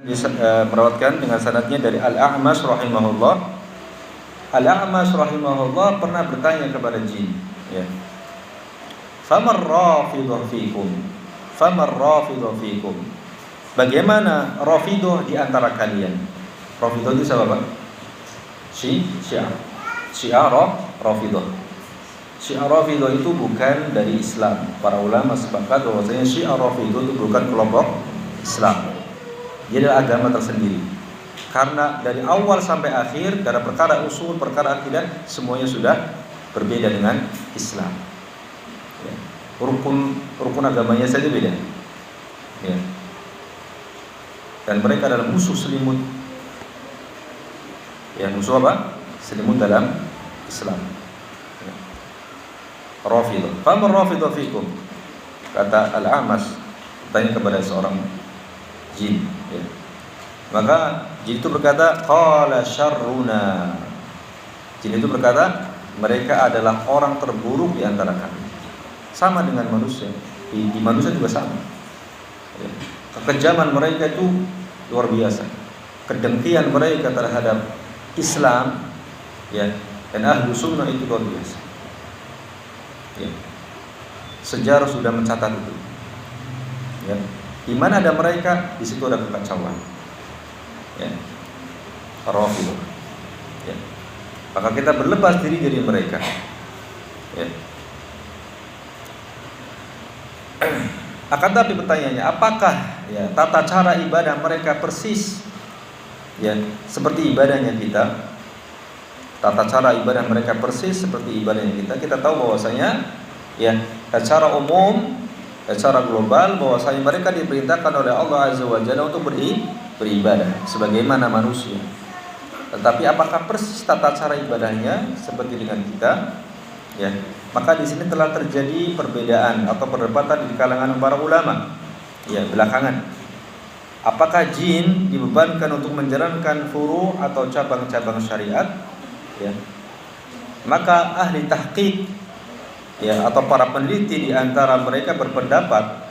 merawatkan dengan sanadnya dari Al-A'mash rahimahullah. Al-A'mash rahimahullah pernah bertanya kepada jin, ya. Famar rafidah fikum? Famar rafidah fikum? Bagaimana rafidah di antara kalian? Rafidah itu siapa, Pak? Syiah. Syiah rafidah. Syiah rafidah itu bukan dari Islam. Para ulama sepakat bahwasanya Syiah rafidah itu bukan kelompok Islam. Dia adalah agama tersendiri. Karena dari awal sampai akhir, dari perkara usul, perkara akidah, semuanya sudah berbeda dengan Islam. Ya. Rukun agamanya saja beda. Ya. Dan mereka adalah musuh selimut. Ya, musuh apa? Selimut dalam Islam. Ya. Rafidah. Famar rafidah fikum? Kata Al-A'mash, tanya kepada seorang jin, ya. Maka jin itu berkata, qala syarruna. Jin itu berkata, mereka adalah orang terburuk di antara kami. Sama dengan manusia. Di manusia juga sama, ya. Kekejaman mereka itu luar biasa. Kedengkian mereka terhadap Islam, ya, dan ahlu sunnah itu luar biasa, ya. Sejarah sudah mencatat itu, ya. Di mana ada mereka, di situ ada kekacauan, ya. Rafidah, ya. Maka kita berlepas diri dari mereka, ya. Akan tapi pertanyaannya, apakah, ya, tata cara ibadah mereka persis, ya, seperti ibadahnya kita? Tata cara ibadah mereka persis seperti ibadahnya kita. Kita tahu bahwasanya, ya, secara umum, secara global, bahwasanya mereka diperintahkan oleh Allah Azza wa Jalla untuk beribadah sebagaimana manusia. Tetapi apakah persis tata cara ibadahnya seperti dengan kita? Ya, maka di sini telah terjadi perbedaan atau perdebatan di kalangan para ulama, ya, belakangan. Apakah jin dibebankan untuk menjalankan furu atau cabang-cabang syariat? Ya. Maka ahli tahqiq, ya, atau para peneliti di antara mereka berpendapat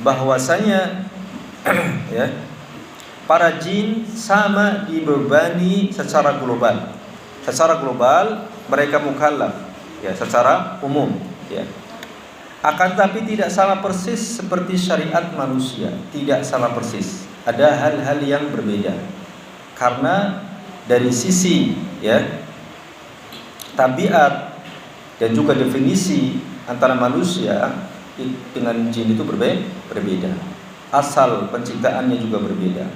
bahwasanya ya, para jin sama dibebani secara global. Secara global mereka mukallaf, ya, secara umum, ya. Akan tapi tidak sama persis seperti syariat manusia, tidak sama persis. Ada hal-hal yang berbeda. Karena dari sisi, ya, tabiat dan juga definisi antara manusia dengan jin itu berbeda. Asal penciptaannya juga berbeda,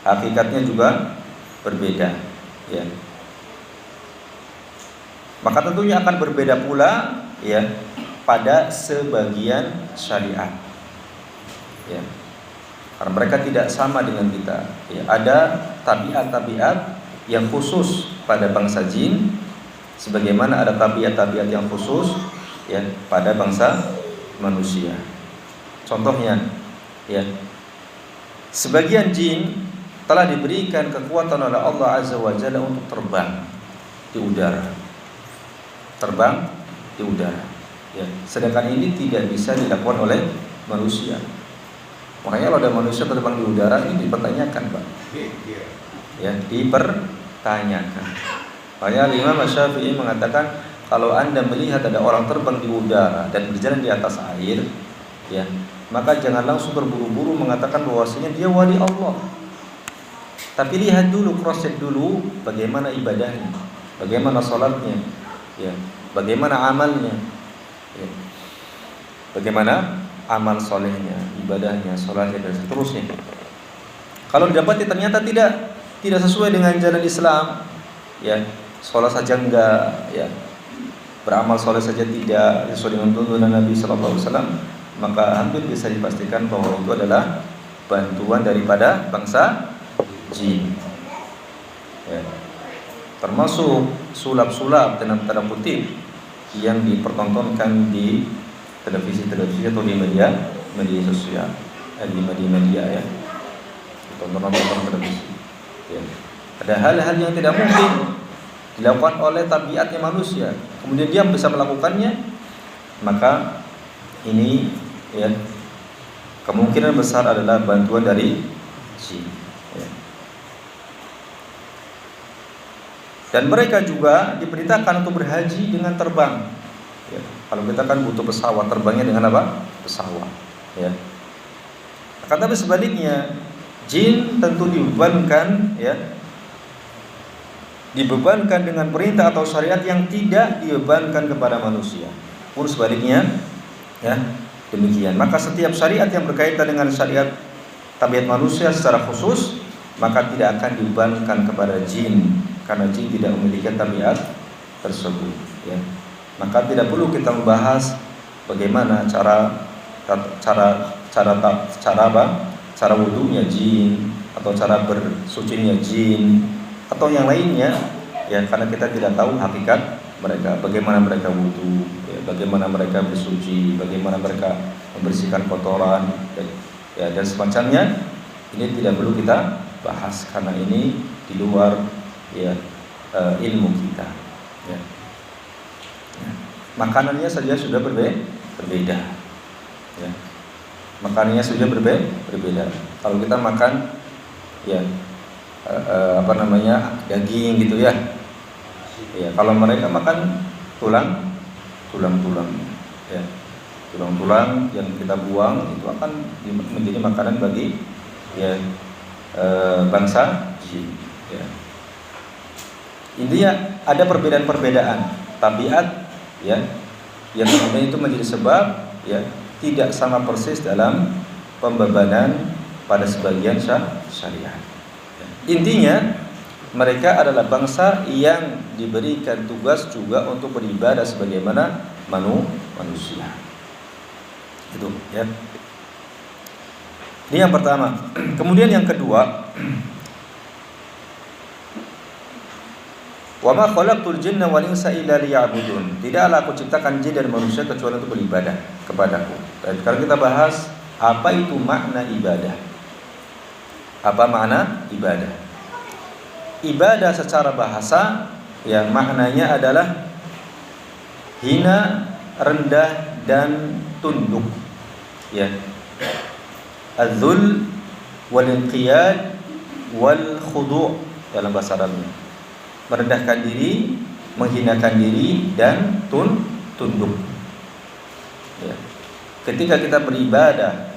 hakikatnya juga berbeda, ya. Maka tentunya akan berbeda pula, ya, pada sebagian syariat, ya. Karena mereka tidak sama dengan kita, ya. Ada tabiat-tabiat yang khusus pada bangsa jin, sebagaimana ada tabiat-tabiat yang khusus, ya, pada bangsa manusia. Contohnya, ya, sebagian jin telah diberikan kekuatan oleh Allah Azza wa Jalla untuk terbang di udara. Terbang di udara, ya. Sedangkan ini tidak bisa dilakukan oleh manusia. Makanya kalau ada manusia terbang di udara, ini dipertanyakan, Pak. Ya, dipertanyakan. Makanya Imam Syafi'i mengatakan, kalau Anda melihat ada orang terbang di udara dan berjalan di atas air, ya, maka jangan langsung berburu-buru mengatakan bahwasanya dia wali Allah. Tapi lihat dulu, cross check dulu bagaimana ibadahnya, bagaimana salatnya, ya, bagaimana amalnya, ya, bagaimana amal solehnya, ibadahnya, salatnya, dan seterusnya. Kalau didapati ternyata tidak sesuai dengan jalan Islam, ya, sholat saja enggak, ya, beramal soleh saja tidak sesuai dengan tuntunan Nabi Sallallahu Alaihi Wasallam, maka hampir bisa dipastikan bahwa itu adalah bantuan daripada bangsa jin, ya. Termasuk sulap-sulap dalam tanda kutip yang dipertontonkan di televisi atau di media sosial, di media, ya, tontonan televisi, ya. Ada hal-hal yang tidak mungkin dilakukan oleh tabiatnya manusia, kemudian dia bisa melakukannya, maka ini, ya, kemungkinan besar adalah bantuan dari jin. Ya. Dan mereka juga diperintahkan untuk berhaji dengan terbang. Ya. Kalau kita kan butuh pesawat, terbangnya dengan apa? Pesawat. Ya. Akan tapi sebaliknya, jin tentu dibebankan, ya, dibebankan dengan perintah atau syariat yang tidak dibebankan kepada manusia. Pun sebaliknya, ya, demikian. Maka setiap syariat yang berkaitan dengan syariat tabiat manusia secara khusus, maka tidak akan dibebankan kepada jin, karena jin tidak memiliki tabiat tersebut, ya. Maka tidak perlu kita membahas bagaimana cara wudunya jin, atau cara bersucinya jin, atau yang lainnya, ya, karena kita tidak tahu hakikat mereka, bagaimana mereka wudu, ya, bagaimana mereka bersuci, bagaimana mereka membersihkan kotoran, ya, dan semacamnya. Ini tidak perlu kita bahas karena ini di luar, ya, ilmu kita, ya. Ya. Makanannya saja sudah berbeda, ya. Makanannya sudah berbeda. Kalau kita makan, ya, daging gitu, ya. Ya, kalau mereka makan tulang, ya. Tulang-tulang yang kita buang itu akan menjadi makanan bagi, ya, bangsa jin, ya. Intinya ada perbedaan-perbedaan tabiat, ya, yang kemudian itu menjadi sebab, ya, tidak sama persis dalam pembebanan pada sebagian syariat. Intinya mereka adalah bangsa yang diberikan tugas juga untuk beribadah sebagaimana manusia. Itu, ya. Ini yang pertama. Kemudian yang kedua, wa ma khalaqtul jinna wal insa illa liya'budun. Tidaklah aku ciptakan jin dan manusia kecuali untuk beribadah kepadaku. Dan sekarang kita bahas apa itu makna ibadah. Apa makna ibadah? Ibadah secara bahasa, ya, maknanya adalah hina, rendah dan tunduk, ya. Az-zul wal inqiyad wal khudu' dalam bahasa Arabnya. Merendahkan diri, menghinakan diri, dan tunduk. Ya. Ketika kita beribadah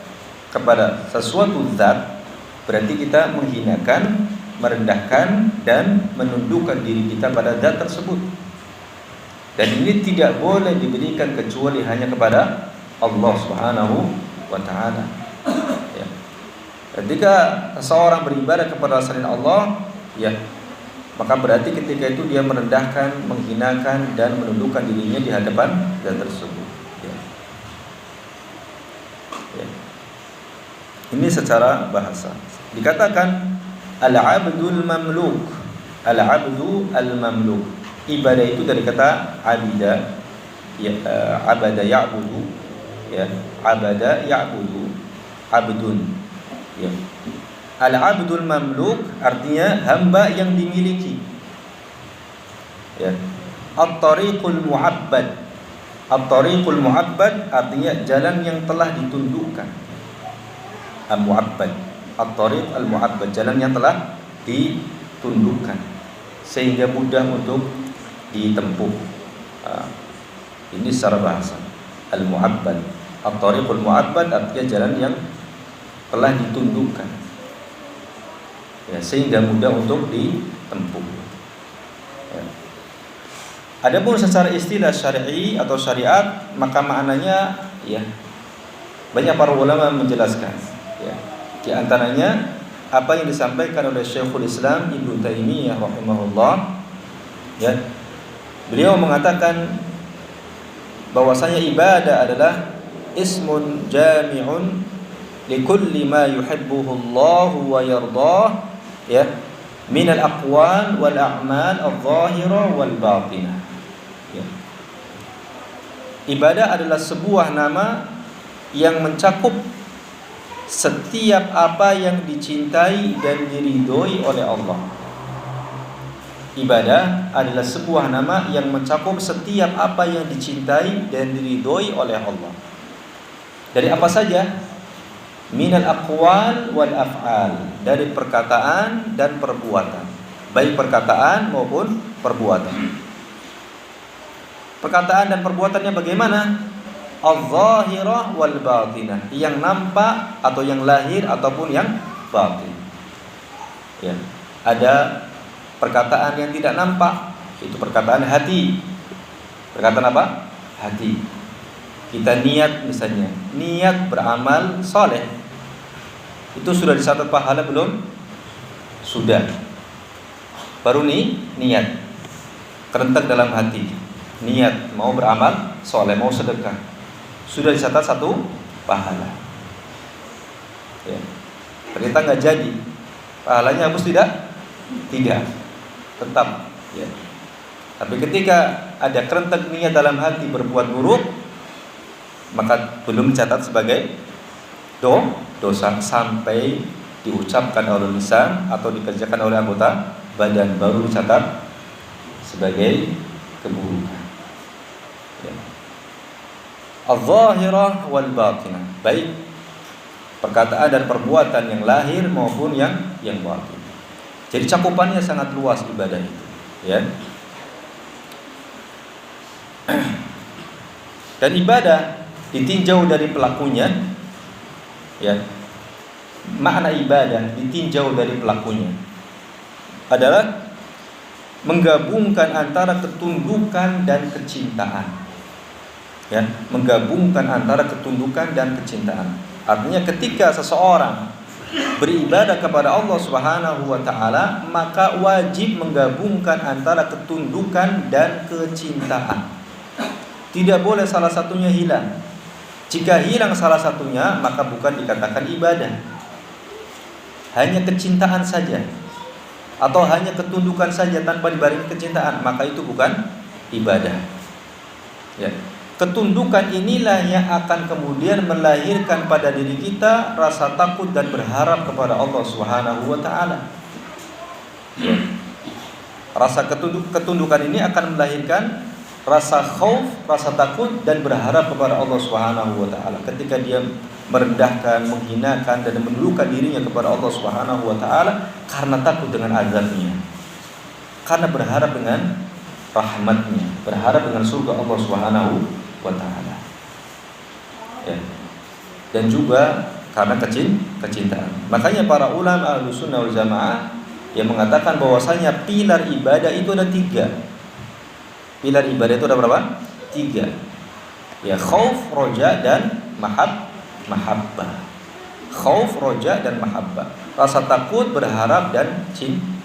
kepada sesuatu zat, berarti kita menghinakan, merendahkan, dan menundukkan diri kita pada zat tersebut. Dan ini tidak boleh diberikan kecuali hanya kepada Allah Subhanahu wa ta'ala. Ya. Ketika seseorang beribadah kepada selain Allah, ya, maka berarti ketika itu dia merendahkan, menghinakan, dan menundukkan dirinya di hadapan zat tersebut. Ya. Ya. Ini secara bahasa. Dikatakan al-abdul mamluk. Al-abdu al-mamluk. Ibadah itu dari kata abida, ya, abada ya'budu, ya, abada ya'budu, abdun, ya. Al-abdul mamluk artinya hamba yang dimiliki, ya. At-tariqul mu'abbad. At-tariqul mu'abbad artinya jalan yang telah ditundukkan. Al-mu'abbad, at-tariq al-mu'abbad, jalan yang telah ditundukkan sehingga mudah untuk ditempuh. Ini secara bahasa. Al-mu'abbad, at-tariqul mu'abbad artinya jalan yang telah ditundukkan, ya, sehingga mudah untuk ditempuh. Ya. Adapun secara istilah syar'i atau syariat, maka maknanya, ya, banyak para ulama menjelaskan, ya. Di antaranya apa yang disampaikan oleh Syekhul Islam Ibnu Taimiyah rahimahullah, ya. Beliau mengatakan bahwasanya ibadah adalah ismun jami'un likulli ma yuhibbuhu Allah wa yardah, ya, min al-aqwal wal a'mal adh-dhahirah wal batinah. Ya. Ibadah adalah sebuah nama yang mencakup setiap apa yang dicintai dan diridhoi oleh Allah. Ibadah adalah sebuah nama yang mencakup setiap apa yang dicintai dan diridhoi oleh Allah. Dari apa saja? minal aqwal wal af'al, dari perkataan dan perbuatan, baik perkataan maupun perbuatan. Perkataan dan perbuatannya bagaimana? Al-zahirah wal batinah, yang nampak atau yang lahir ataupun yang batin. Ya, ada perkataan yang tidak nampak, itu perkataan hati. Perkataan apa? Hati. Kita niat misalnya, niat beramal soleh, itu sudah dicatat pahala belum? Sudah. Baru niat, kerentak dalam hati, niat mau beramal soleh, mau sedekah, sudah dicatat satu pahala. Ya. Ternyata nggak jadi, pahalanya hapus tidak? Tidak, tetap. Ya. Tapi ketika ada kerentak niat dalam hati berbuat buruk, maka belum dicatat sebagai dosa sampai diucapkan oleh lisan atau dikerjakan oleh anggota badan, baru dicatat sebagai keburukan. Ya. Al-zahirah wal batinah, baik perkataan dan perbuatan yang lahir maupun yang batin. Jadi cakupannya sangat luas ibadah itu, ya. Dan ibadah ditinjau dari pelakunya, ya. Makna ibadah ditinjau dari pelakunya adalah menggabungkan antara ketundukan dan kecintaan. Ya, menggabungkan antara ketundukan dan kecintaan. Artinya ketika seseorang beribadah kepada Allah Subhanahu wa taala, maka wajib menggabungkan antara ketundukan dan kecintaan. Tidak boleh salah satunya hilang. Jika hilang salah satunya, maka bukan dikatakan ibadah. Hanya kecintaan saja atau hanya ketundukan saja tanpa dibarengi kecintaan, maka itu bukan ibadah. Ya. Ketundukan inilah yang akan kemudian melahirkan pada diri kita rasa takut dan berharap kepada Allah Subhanahu wa taala. Ya. Rasa ketundukan ini akan melahirkan rasa khauf, rasa takut dan berharap kepada Allah Subhanahu wa taala. Ketika dia merendahkan, menghinakan dan menundukkan dirinya kepada Allah Subhanahu wa taala karena takut dengan azabnya. Karena berharap dengan rahmatnya, berharap dengan surga Allah Subhanahu wa taala. Ya. Dan juga karena kecintaan. Makanya para ulama Ahlussunnah wal Jamaah yang mengatakan bahwasanya pilar ibadah itu ada 3. Pilar ibadah itu ada berapa? 3. Ya, khauf, roja dan mahabbah. Khauf, roja dan mahabbah. Rasa takut, berharap dan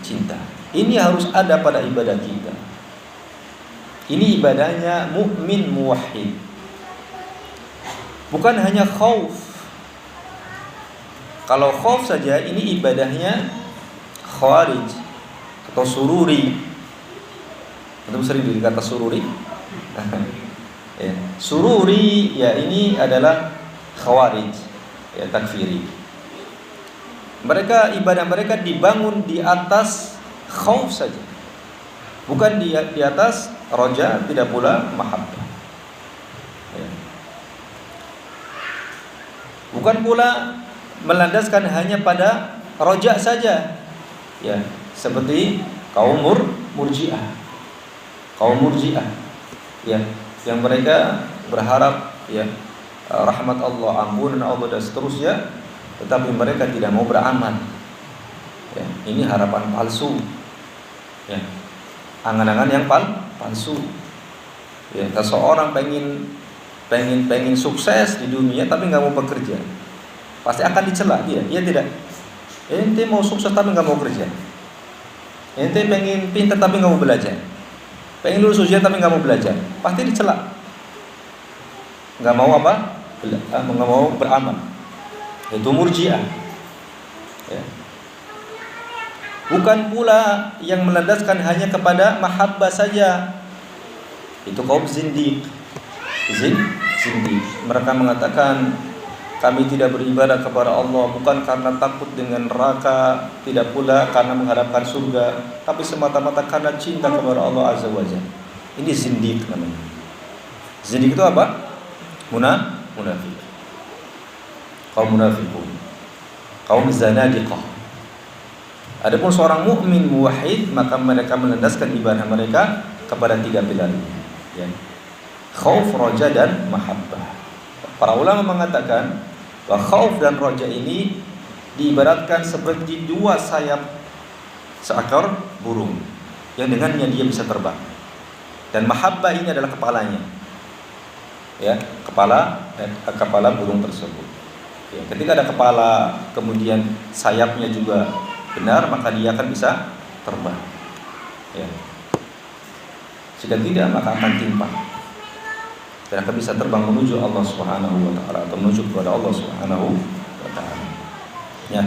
cinta. Ini harus ada pada ibadah kita. Ini ibadahnya mukmin muwahhid. Bukan hanya khauf. Kalau khauf saja ini ibadahnya khawarij atau sururi. Itu sering dikata sururi. Ya. Sururi ya ini adalah khawarij, ya, takfiri. Mereka ibadah mereka dibangun di atas khauf saja. Bukan di atas roja, tidak pula mahabbah. Ya. Bukan pula melandaskan hanya pada roja saja. Ya, seperti kaum Murji'ah. Kaum Murji'ah, ya, yang mereka berharap, ya, rahmat Allah, ampunan Allah dan seterusnya, tetapi mereka tidak mau beramal. Ya, ini harapan palsu. Ya, angan-angan yang palsu. Ya, seseorang pengen sukses di dunia tapi nggak mau bekerja, pasti akan dicela dia. Iya tidak? Ente mau sukses tapi nggak mau kerja. Ente pengen pintar tapi nggak mau belajar. Pengen lulus ujian tapi nggak mau belajar, pasti dicela. Nggak mau apa? Nggak mau beramal. Itu Murji'ah. Ya. Bukan pula yang melandaskan hanya kepada mahabbah saja. Itu kaum zindiq. Zindiq. Mereka mengatakan kami tidak beribadah kepada Allah bukan karena takut dengan neraka, tidak pula karena mengharapkan surga, tapi semata-mata karena cinta kepada Allah Azza wa Jalla. Ini zindiq namanya. Zindiq itu apa? Munafik. Kaum munafikun. kaum zanadiqah. Adapun seorang mukmin muwahhid, maka mereka melandaskan ibadah mereka kepada 3 pilar ini, ya. Khauf, raja, dan mahabbah. Para ulama mengatakan bahwa khauf dan raja ini diibaratkan seperti 2 sayap seekor burung yang dengannya dia bisa terbang. Dan mahabbah ini adalah kepalanya, ya, kepala burung tersebut. Ya, ketika ada kepala, kemudian sayapnya juga benar, maka dia akan bisa terbang. Ya. Jika tidak, maka akan timpang dan akan bisa terbang menuju Allah Subhanahu wa taala atau menuju kepada Allah Subhanahu wa taala. Ya.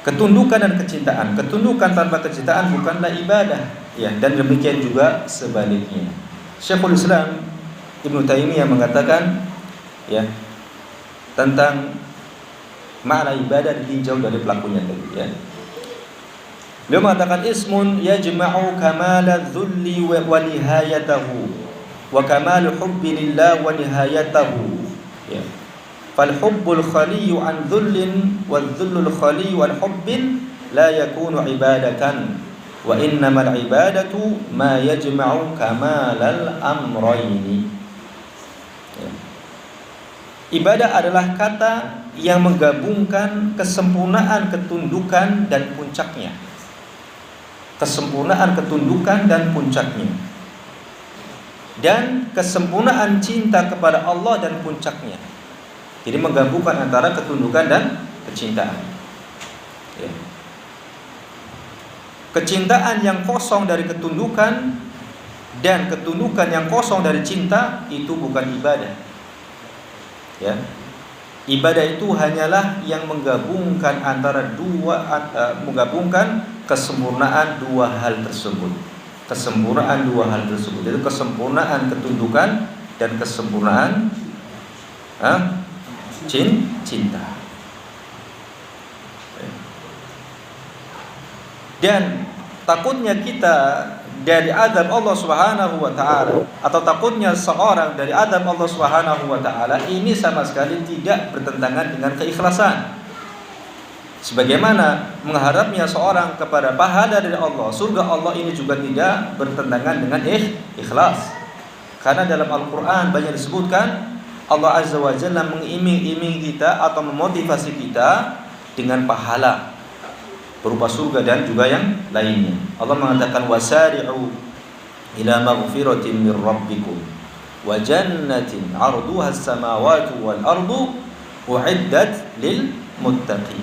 Ketundukan dan kecintaan. Ketundukan tanpa kecintaan bukanlah ibadah, ya, dan demikian juga sebaliknya. Syekhul Islam Ibnu Taimiyah mengatakan, ya, tentang makna ibadah ditinjau dari pelakunya tadi, ya. Beliau mengatakan ismun yajma'u kamala dhulli wa nihayatahu wa kamalu hubbi lillah wa nihayatahu, ya. Fal hubbul khaliyu an dhullin wa dhullul khaliyu an hubbin la yakunu ibadatan wa innamal ibadatu ma yajma'u kamalal amrayni, ya. Ibadah adalah kata yang menggabungkan kesempurnaan ketundukan dan puncaknya. Kesempurnaan ketundukan dan puncaknya, dan kesempurnaan cinta kepada Allah dan puncaknya. Jadi menggabungkan antara ketundukan dan kecintaan, ya. Kecintaan yang kosong dari ketundukan dan ketundukan yang kosong dari cinta itu bukan ibadah, ya. Ibadah itu hanyalah yang menggabungkan antara menggabungkan kesempurnaan 2 hal tersebut. Kesempurnaan 2 hal tersebut, yaitu kesempurnaan ketundukan dan kesempurnaan cinta. Dan takutnya kita dari azab Allah Subhanahu wa taala, atau takutnya seorang dari azab Allah Subhanahu wa taala, ini sama sekali tidak bertentangan dengan keikhlasan. Sebagaimana mengharapnya seorang kepada pahala dari Allah, surga Allah, ini juga tidak bertentangan dengan ikhlas. Karena dalam Al-Qur'an banyak disebutkan Allah Azza wa Jalla mengiming-iming kita atau memotivasi kita dengan pahala berupa surga dan juga yang lainnya. Allah mengatakan wasari'u ila maghfiratin mir rabbikum wa jannatin 'arduha as-samawati wal ardu u'iddat lil muttaqin.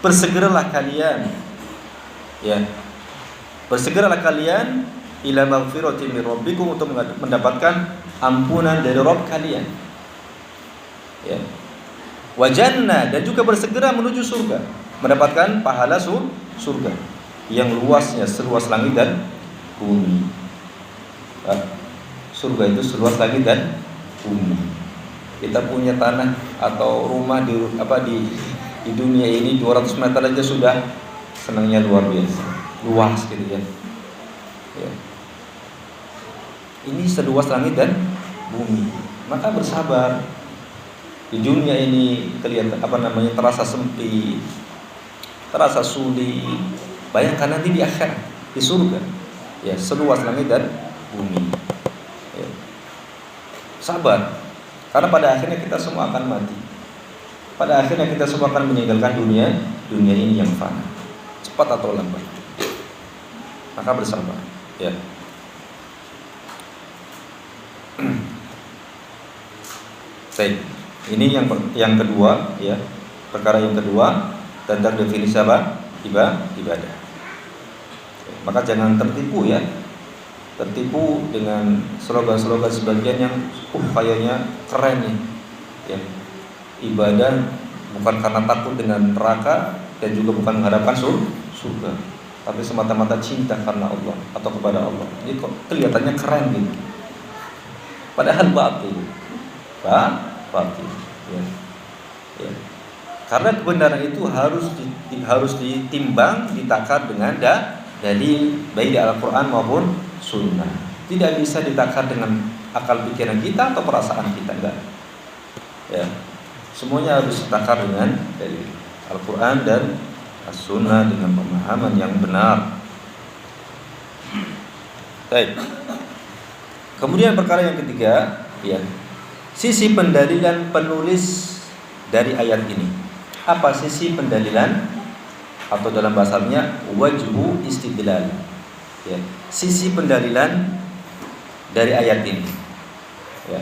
Bersegeralah kalian, ya. Bersegeralah kalian ila maghfiratin mir rabbikum, untuk mendapatkan ampunan dari Rabb kalian, ya. Wa jannah, dan juga bersegera menuju surga, mendapatkan pahala surga yang luasnya seluas langit dan bumi. Surga itu seluas langit dan bumi. Kita punya tanah atau rumah di dunia ini 200 meter aja sudah senangnya luar biasa, luas gitu ya. Ya. Ini seluas langit dan bumi. Maka bersabar. Di dunia ini kelihatan terasa sempit, terasa sulit. Bayangkan nanti di akhirat, di surga, ya, seluas langit dan bumi. Ya. Sabar, karena pada akhirnya kita semua akan mati. Pada akhirnya kita semua akan meninggalkan dunia ini yang fana, cepat atau lambat. Maka bersabar, ya. Baik, ini yang kedua, ya. Perkara yang kedua tentang definisi apa? Ibadah. Maka jangan tertipu, ya. Tertipu dengan slogan-slogan sebagian yang kayaknya keren nih, ya. Ibadah bukan karena takut dengan neraka dan juga bukan mengharapkan surga, tapi semata-mata cinta karena Allah atau kepada Allah. Jadi kok kelihatannya keren gitu, padahal batil, ya. Ya. Karena kebenaran itu harus ditimbang, ditakar dengan dalil, baik di Al-Quran maupun Sunnah. Tidak bisa ditakar dengan akal pikiran kita atau perasaan kita, enggak. Ya. Semuanya harus ditakar dengan dalil. Al-Quran dan As-Sunnah dengan pemahaman yang benar. Baik. Kemudian perkara yang ketiga, ya, sisi pendalilan penulis dari ayat ini. Apa sisi pendalilan? Atau dalam bahasanya wajhu istidlal. Ya, sisi pendalilan dari ayat ini. Ya.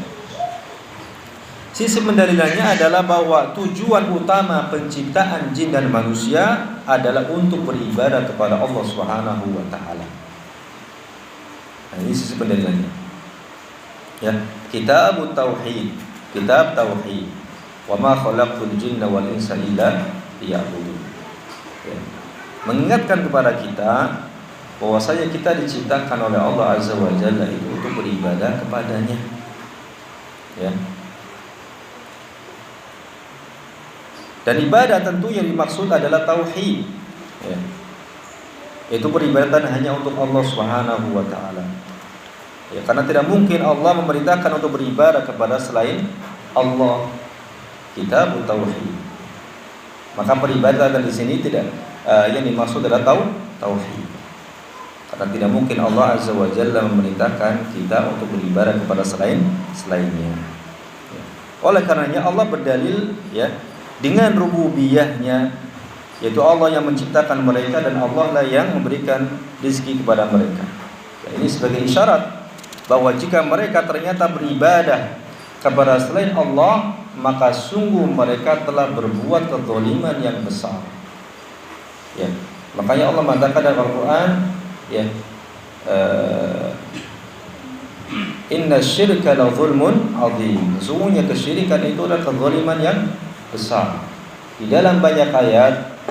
Sisi pendalilannya adalah bahwa tujuan utama penciptaan jin dan manusia adalah untuk beribadah kepada Allah Subhanahu wa taala. Nah, ini sisi pendalilannya. Ya, kitab tauhid, kitab tauhid. Wa ma khalaqtul jinna wal insa illa liya'budun. Ya. Mengingatkan kepada kita bahwasanya kita diciptakan oleh Allah Azza wa Jalla itu untuk beribadah kepadanya. Ya. Dan ibadah tentu yang dimaksud adalah tauhid, ya. Itu peribadatan hanya untuk Allah Subhanahu wa taala. Ya, karena tidak mungkin Allah memerintahkan untuk beribadah kepada selain Allah. Kitab tauhid. Maka peribadatan di sini tidak yang dimaksud adalah tauhid. Karena tidak mungkin Allah Azza wa Jalla memerintahkan kita untuk beribadah kepada selainnya. Ya. Oleh karenanya Allah berdalil, ya, dengan rububiyahnya, yaitu Allah yang menciptakan mereka dan Allah lah yang memberikan rezeki kepada mereka. Ya, ini sebagai isyarat bahwa jika mereka ternyata beribadah kepada selain Allah, maka sungguh mereka telah berbuat kezaliman yang besar. Ya, makanya Allah mengatakan dalam Al-Quran, ya, inna syirka la zulmun azim. Sesungguhnya kesyirikan itu adalah kezaliman yang besar. Di dalam banyak ayat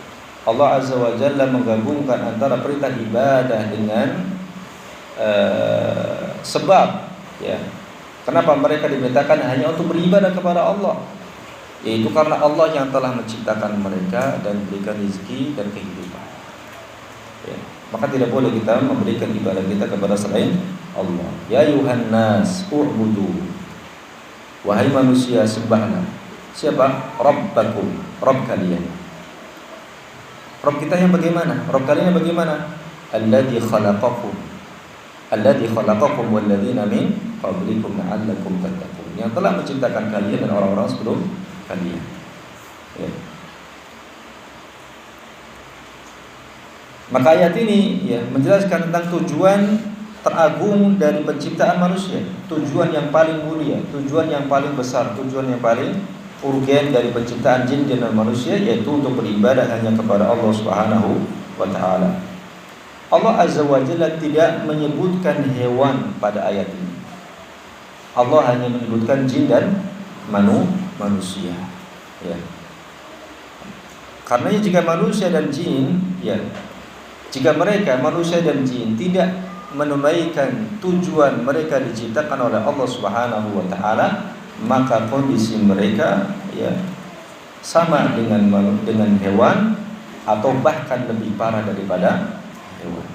Allah Azza wa Jalla menggabungkan antara perintah ibadah dengan sebab, ya. Kenapa mereka dimintakan hanya untuk beribadah kepada Allah? Yaitu karena Allah yang telah menciptakan mereka dan berikan rezeki dan kehidupan. Ya. Maka tidak boleh kita memberikan ibadah kita kepada selain Allah. Ya Yuhannas u'budu. Wahai manusia, sembahlah. Siapa? Rabbakum, Rabb kalian. Rabb kita yang bagaimana? Rabb kalian yang bagaimana? Alladzi khalaqakum. Alladzi khalaqakum walladzina min qablikum la'allakum tattaqun. Yang telah menciptakan kalian dan orang-orang sebelum kalian. Ya. Maka ayat ini, ya, menjelaskan tentang tujuan teragung dari penciptaan manusia, tujuan yang paling mulia, tujuan yang paling besar, tujuan yang paling urgen dari penciptaan jin dan manusia, yaitu untuk beribadah hanya kepada Allah Subhanahu wa taala. Allah Azza wa Jalla tidak menyebutkan hewan pada ayat ini. Allah hanya menyebutkan jin dan manusia. Ya. Karena jika manusia dan jin, ya, jika mereka manusia dan jin tidak menunaikan tujuan mereka diciptakan oleh Allah Subhanahu wa taala, maka kondisi mereka, ya, sama dengan hewan atau bahkan lebih parah daripada hewan.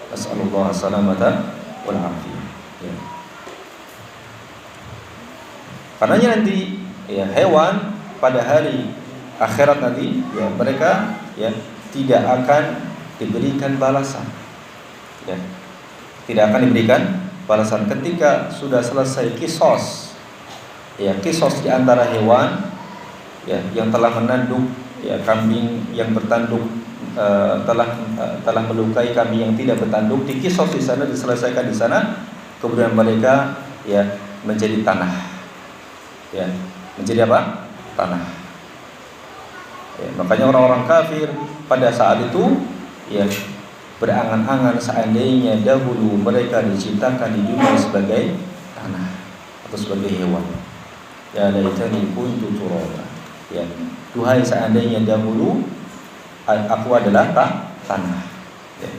Nasallallahu salamata wal afiyah. Ya. Karenanya nanti, ya, hewan pada hari akhirat nanti, ya, mereka, ya, tidak akan diberikan balasan. Ya. Tidak akan diberikan balasan ketika sudah selesai kisos. Ya, kisos di antara hewan, ya, yang telah menanduk, ya, kambing yang bertanduk telah melukai kambing yang tidak bertanduk, di kisos di sana, diselesaikan di sana, kemudian mereka, ya, menjadi tanah. Ya, menjadi apa? Tanah. Ya, makanya orang-orang kafir pada saat itu, ya, berangan-angan seandainya dahulu mereka diciptakan di dunia sebagai tanah atau sebagai hewan. Ya laitani kuntu turaba. Ya, duhai seandainya dahulu aku adalah tanah. Ya,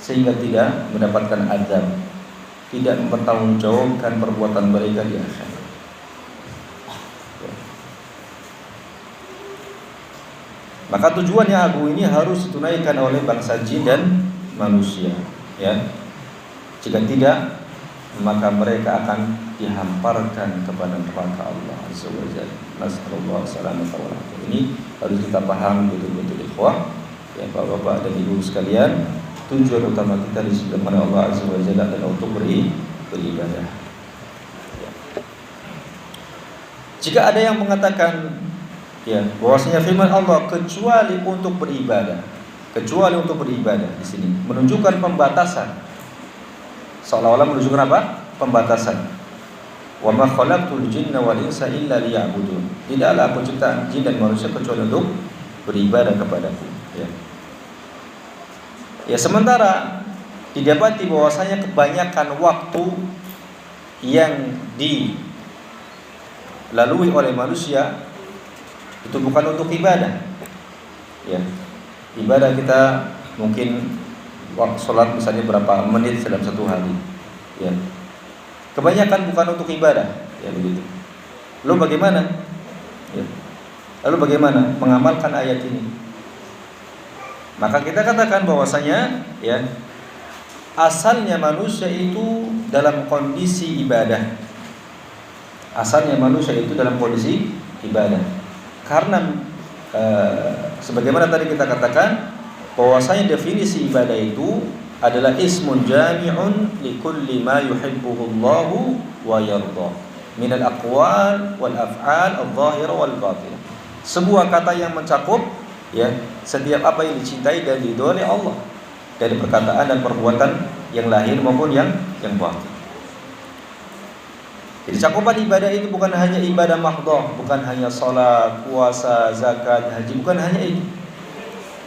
sehingga tidak mendapatkan azab, tidak mempertanggungjawabkan perbuatan mereka di akhirat. Ya. Maka tujuan yang agung ini harus ditunaikan oleh bangsa jin dan manusia, ya. Jika tidak, maka mereka akan dihamparkan kepada neraka Allah Azza wa Jalla. Nasallallahu alaihi wasallam. Ini harus kita paham betul-betul ikhwah, ya Bapak-bapak dan Ibu sekalian. Tujuan utama kita disebutkan Allah Azza wa Jalla adalah untuk beribadah. Ya. Jika ada yang mengatakan ya bahwasanya firman Allah kecuali untuk beribadah di sini menunjukkan pembatasan, seolah-olah menunjukkan apa? Pembatasan. Wa ma khalaqtul jinna wal insa illa liya'budun. Tidaklah aku ciptakan jin dan manusia kecuali untuk beribadah kepadaku. Ya sementara didapati bahwasanya kebanyakan waktu yang dilalui oleh manusia itu bukan untuk ibadah. Ya. Ibadah kita mungkin waktu sholat misalnya berapa menit dalam satu hari. Ya. Kebanyakan bukan untuk ibadah, ya begitu. Lalu bagaimana? Ya. Lalu bagaimana mengamalkan ayat ini? Maka kita katakan bahwasanya ya asalnya manusia itu dalam kondisi ibadah. Asalnya manusia itu dalam kondisi ibadah. Karena sebagaimana tadi kita katakan bahwasanya definisi ibadah itu adalah ismun jami'un likulli ma yuhibbuhu Allahu wa yarda minal aqwal wal af'al adh-dhahira wal batinah. Sebuah kata yang mencakup ya setiap apa yang dicintai dan diridhoi oleh Allah dari perkataan dan perbuatan yang lahir maupun yang batin. Jadi cakupan ibadah itu bukan hanya ibadah mahdhah, bukan hanya salat, puasa, zakat, haji, bukan hanya itu.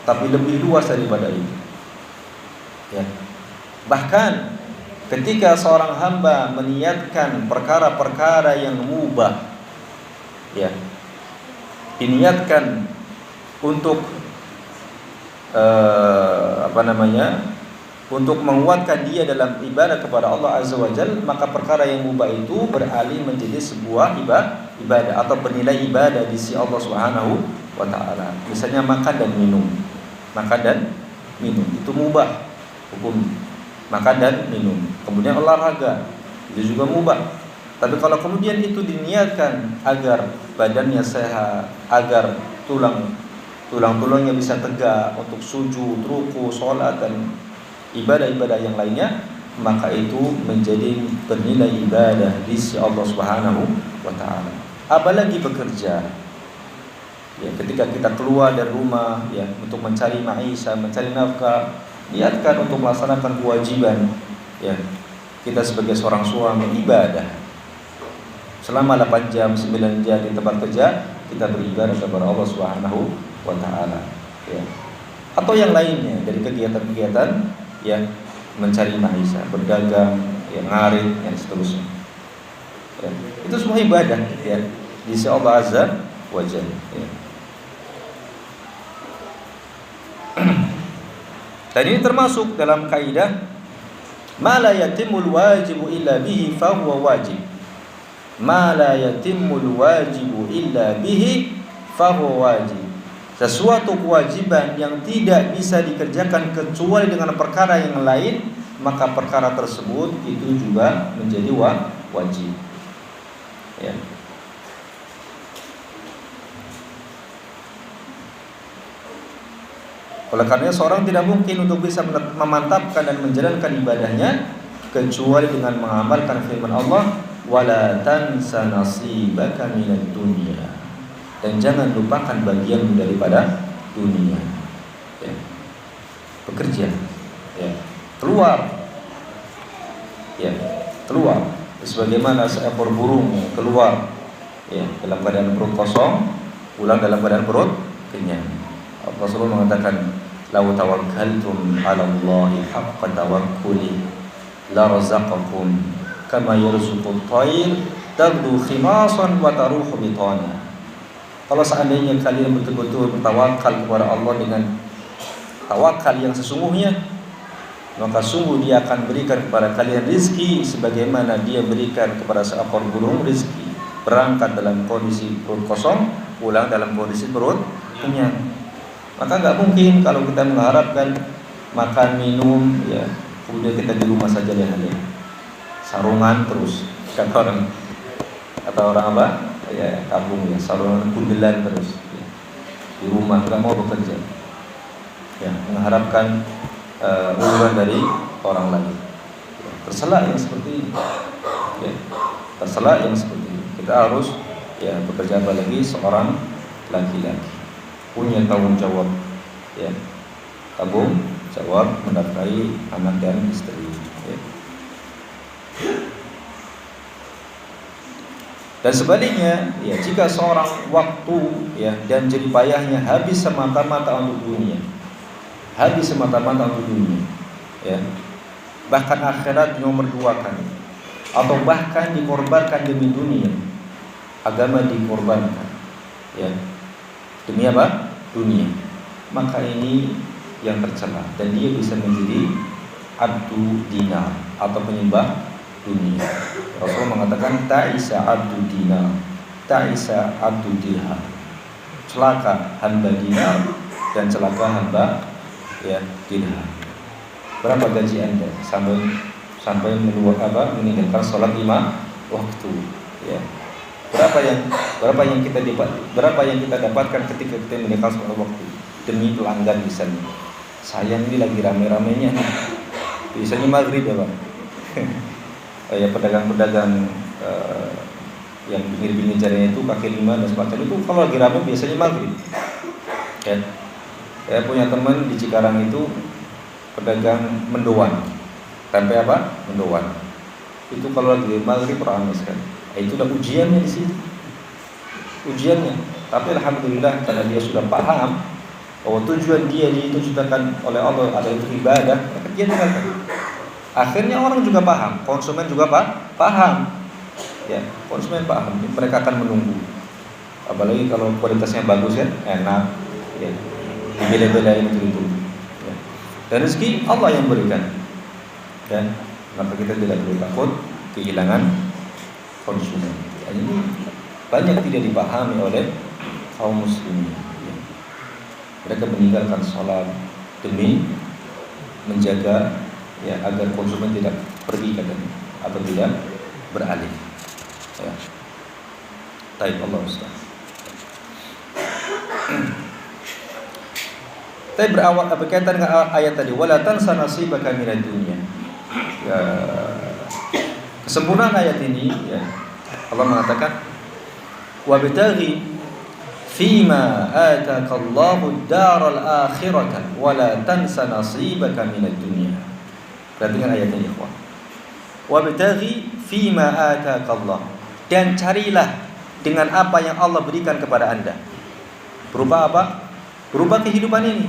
Tapi lebih luas daripada itu. Ya. Bahkan ketika seorang hamba meniatkan perkara-perkara yang mubah, ya, diniatkan untuk untuk menguatkan dia dalam ibadah kepada Allah Azza wa Jalla, maka perkara yang mubah itu beralih menjadi sebuah ibadah atau bernilai ibadah di sisi Allah Subhanahu wa taala. Misalnya makan dan minum. Makan dan minum itu mubah hukum. Makan dan minum. Kemudian olahraga itu juga mubah. Tapi kalau kemudian itu diniatkan agar badannya sehat, agar tulang-tulangnya bisa tegak untuk sujud, ruku, sholat dan ibadah-ibadah yang lainnya, maka itu menjadi bernilai ibadah di sisi Allah Subhanahu wa taala. Apalagi bekerja. Ya, ketika kita keluar dari rumah ya untuk mencari maisha, mencari nafkah, niatkan untuk melaksanakan kewajiban ya. Kita sebagai seorang suami ibadah. Selama 8 jam, 9 jam di tempat kerja, kita beribadah kepada Allah Subhanahu wa taala ya. Atau yang lainnya dari kegiatan-kegiatan ya, mencari maisha, berdagang, ya ngarit dan seterusnya. Ya. Itu semua ibadah ya di sisi Allah Azza wa Jalla ya. Dan ini termasuk dalam kaidah ma la yatimul wajibu illa bihi fa huwa wajib. Ma la yatimul wajibu illa bihi fa huwa wajib. Sesuatu kewajiban yang tidak bisa dikerjakan kecuali dengan perkara yang lain, maka perkara tersebut itu juga menjadi wajib. Ya. Oleh karena seorang tidak mungkin untuk bisa memantapkan dan menjalankan ibadahnya kecuali dengan mengamalkan firman Allah, wala tansa nasibaka minad dunya. Dan jangan lupakan bagian daripada dunia. Ya. Bekerja, ya. Keluar, ya. Keluar. Sebagaimana seekor burung keluar, ya, dalam keadaan perut kosong, pulang dalam keadaan perut kenyang. Rasulullah mengatakan, "Lau tawakkaltum 'ala Allahi haqqa tawakkuli la razaqakum kama yarzuqut tayr taghdu khimasan wa taruhu bitana." Kalau seandainya kalian betul-betul bertawakal kepada Allah dengan tawakal yang sesungguhnya, maka sungguh Dia akan berikan kepada kalian rizki sebagaimana Dia berikan kepada seekor burung rizki. Berangkat dalam kondisi perut kosong, pulang dalam kondisi perut kenyang. Maka nggak mungkin kalau kita mengharapkan makan minum ya kemudian kita di rumah saja leha-leha sarungan terus kata orang apa ya tabung ya, saluran kundelan terus ya. Di rumah nggak mau bekerja, ya mengharapkan uluran dari orang lain. Ya, tercela yang seperti ini, ya, tercela yang seperti ini. Kita harus ya bekerja, apalagi seorang laki-laki punya tanggung jawab, ya tanggung jawab menafkahi anak dan istri. Ya. Dan sebaliknya, ya jika seorang waktu ya dan jerih payahnya habis semata-mata untuk dunia, habis semata-mata untuk dunia, ya bahkan akhirat nomor duakan, atau bahkan dikorbankan demi dunia, agama dikorbankan, ya demi apa? Dunia. Maka ini yang tercela dan dia bisa menjadi abdu dinar atau penyembah dunia. Rasul mengatakan ta'isa abdu dinar, ta'isa abdu dirham. Celaka hamba dinar dan celaka hamba ya dirham. Berapa gaji Anda sampai meninggalkan sholat 5 waktu, ya. Berapa yang kita dapatkan ketika kita meninggalkan sholat waktu demi pelanggan misalnya. Sayang ini lagi rame-ramenya nih. Biasanya maghrib ya Pak. Ya pedagang-pedagang yang pinggir-pinggir jalan itu kaki lima dan semacam itu kalau lagi ramai biasanya maghrib. Ya. Saya punya teman di Cikarang itu pedagang mendoan, tempe apa? Mendoan. Itu kalau lagi maghrib ramai sekali. Itu udah ujiannya di sini. Ujiannya. Tapi alhamdulillah karena dia sudah paham bahwa tujuan dia diciptakan oleh Allah adalah untuk ibadah, maka dia tinggalkan. Akhirnya orang juga paham, konsumen juga paham. Ya, konsumen paham. Mereka akan menunggu. Apalagi kalau kualitasnya bagus ya, enak. Ya, dibela-belain itu. Ya. Dan rezeki Allah yang berikan. Dan maka kita tidak perlu takut kehilangan konsumen. Ya, ini banyak tidak dipahami oleh kaum muslimin. Ya. Mereka meninggalkan sholat demi menjaga ya agar konsumen tidak pergi katanya atau tidak beralih. Ya. Taib Allah Ustaz. Tapi berawal berkaitan dengan ayat tadi, wala tansa nasibaka minad dunya. Ya, kesempurnaan ayat ini ya Allah mengatakan wabtaghi fima ataka Allahu ad-daral akhirata wala tansa nasibaka minad dunya. Perhatikan ayatnya ikhwan. Wabtaghi fima ataka Allah, dan carilah dengan apa yang Allah berikan kepada Anda. Berupa apa? Berupa kehidupan ini.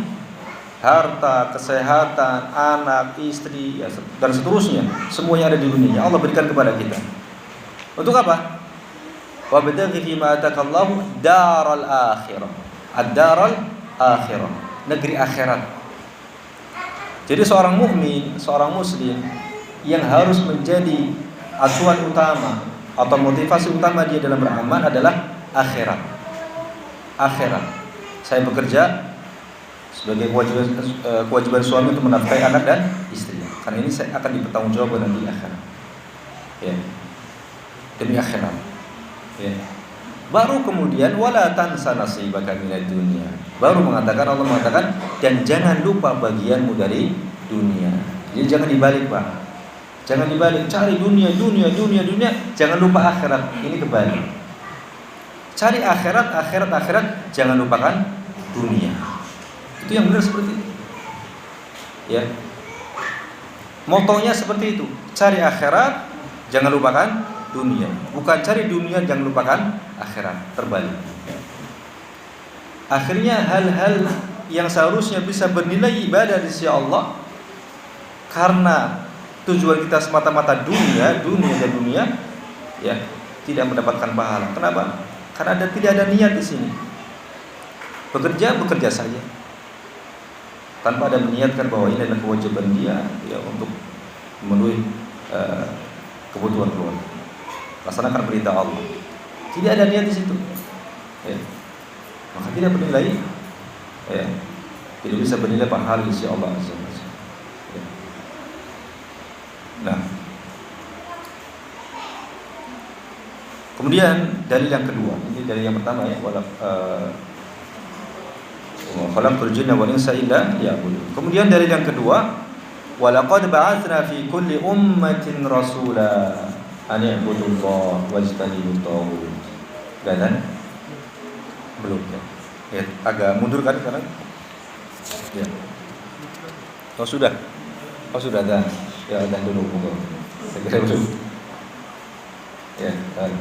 Harta, kesehatan, anak, istri, ya, dan seterusnya. Semuanya ada di dunia yang Allah berikan kepada kita. Untuk apa? Wabtaghi fima ataka Allah daral akhirah. Ad-daral akhirah, negeri akhirat. Jadi seorang mukmin, seorang muslim yang harus menjadi acuan utama atau motivasi utama dia dalam beramal adalah akhirat. Akhirat. Saya bekerja sebagai kewajiban suami untuk menafkahi anak dan istri. Karena ini saya akan dipertanggungjawabkan nanti akhirat. Ya. Demi akhirat. Ya. Baru kemudian wala tansa nasibaka minad dunya. Baru Allah mengatakan dan jangan lupa bagianmu dari dunia. Jadi jangan dibalik, Pak. Jangan dibalik, cari dunia, jangan lupa akhirat. Ini kebalik. Cari akhirat, jangan lupakan dunia. Itu yang benar seperti itu. Ya. Motonya seperti itu. Cari akhirat, jangan lupakan dunia. Bukan cari dunia jangan lupakan akhirat. Terbalik. Akhirnya hal-hal yang seharusnya bisa bernilai ibadah di sisi Allah karena tujuan kita semata-mata dunia ya tidak mendapatkan pahala. Kenapa? Karena tidak ada niat di sini. Bekerja saja tanpa ada meniatkan bahwa ini adalah kewajiban dia ya untuk memenuhi kebutuhan keluarga. Laksanakan perintah Allah. Tidak ada niat di situ. Ya. Maka tidak bernilai. Ya. Tidak bisa bernilai pahala di sisi Allah Azza wa Jalla. Ya. Nah. Kemudian dalil yang kedua, ini dalil yang pertama ya, khalaqtul jinna wal insa illa liya'budun. Kemudian dalil yang kedua, walaqad ba'atsna fi kulli ummatin rasula an i'budullaha wajtanibut taghut. Dan belum ya. Ya, agak mundur kan sekarang? Ya. Oh sudah. Oh sudah dah. Ya dah dulu. Saya kira belum. Ya, kan.